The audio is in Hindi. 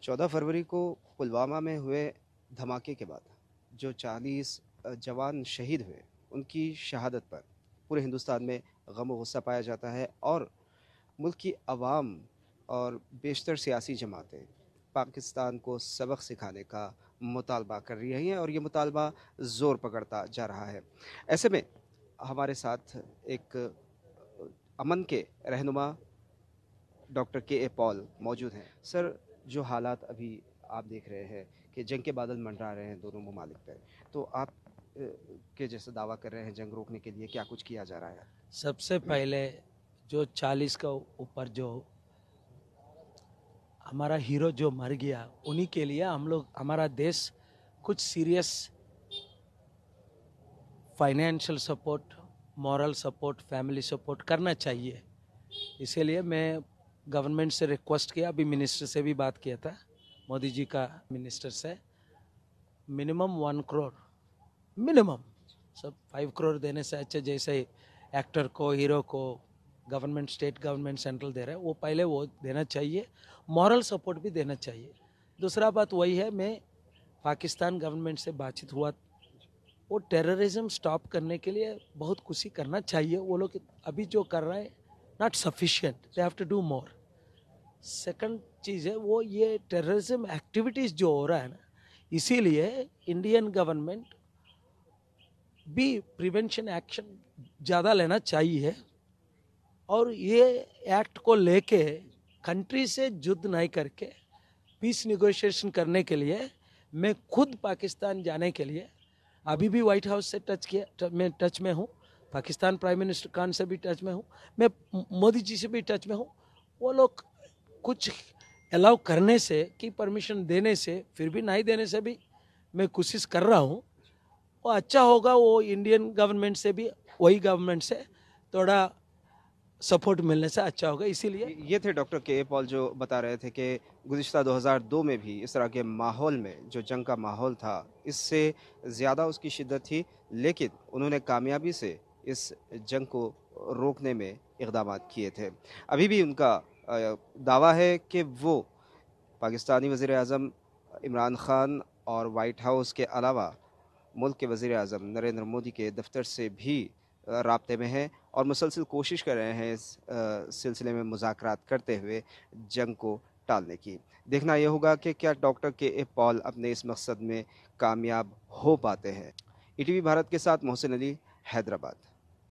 14 फरवरी को पुलवामा में हुए धमाके के बाद जो 40 जवान शहीद हुए, उनकी शहादत पर पूरे हिंदुस्तान में गम और गुस्सा पाया जाता है और मुल्क की आवाम और बेशतर सियासी जमातें पाकिस्तान को सबक सिखाने का मुतालबा कर रही हैं और ये मुतालबा ज़ोर पकड़ता जा रहा है। ऐसे में हमारे साथ एक अमन के रहनुमा डॉक्टर के ए पॉल मौजूद हैं। सर, जो हालात अभी आप देख रहे हैं कि जंग के बादल मंडरा रहे हैं दोनों ममालिक पर, तो आप के जैसे दावा कर रहे हैं जंग रोकने के लिए क्या कुछ किया जा रहा है? सबसे पहले जो 40 का ऊपर जो हमारा हीरो जो मर गया, उन्हीं के लिए हम लोग, हमारा देश कुछ serious financial support, moral support, family support करना चाहिए। इसीलिए मैं गवर्नमेंट से रिक्वेस्ट किया, अभी मिनिस्टर से भी बात किया था, मोदी जी का मिनिस्टर से, मिनिमम 1 करोड़, मिनिमम सब 5 करोड़ देने से अच्छा, जैसे एक्टर को, हीरो को गवर्नमेंट, स्टेट गवर्नमेंट, सेंट्रल दे रहा है, वो पहले वो देना चाहिए। मॉरल सपोर्ट भी देना चाहिए। दूसरा बात वही है, मैं पाकिस्तान गवर्नमेंट से बातचीत हुआ, वो टेररिज्म स्टॉप करने के लिए बहुत कुछ ही करना चाहिए। वो लोग अभी जो कर रहे हैं not sufficient, they have to do more. Second चीज़ है वो, ये टेररिज्म एक्टिविटीज़ जो हो रहा है ना, इसीलिए इंडियन गवर्नमेंट भी प्रिवेंशन एक्शन ज़्यादा लेना चाहिए और ये एक्ट को लेके कंट्री से युद्ध नहीं करके पीस निगोशिएशन करने के लिए मैं खुद पाकिस्तान जाने के लिए अभी भी व्हाइट हाउस से मैं टच में हूँ, पाकिस्तान प्राइम मिनिस्टर खान से भी टच में हूँ, मैं मोदी जी से भी टच में हूँ। वो लोग कुछ अलाउ करने से कि परमिशन देने से, फिर भी नहीं देने से भी मैं कोशिश कर रहा हूँ। वो अच्छा होगा, वो इंडियन गवर्नमेंट से भी, वही गवर्नमेंट से थोड़ा सपोर्ट मिलने से अच्छा होगा। इसीलिए ये थे डॉक्टर के ए पॉल जो बता रहे थे कि गुज़िश्ता 2002 में भी इस तरह के माहौल में, जो जंग का माहौल था, इससे ज़्यादा उसकी शिद्दत थी, लेकिन उन्होंने कामयाबी से इस जंग को रोकने में इक़दामात किए थे। अभी भी उनका दावा है कि वो पाकिस्तानी वज़ीर-ए-आज़म इमरान ख़ान और वाइट हाउस के अलावा मुल्क के वज़ीर-ए-आज़म नरेंद्र मोदी के दफ्तर से भी राब्ते में हैं और मुसलसल कोशिश कर रहे हैं इस सिलसिले में मुज़ाकरात करते हुए जंग को टालने की। देखना ये होगा कि क्या डॉक्टर के ए पॉल अपने इस मकसद में कामयाब हो पाते हैं। ईटीवी भारत के साथ मोहसिन अली, हैदराबाद।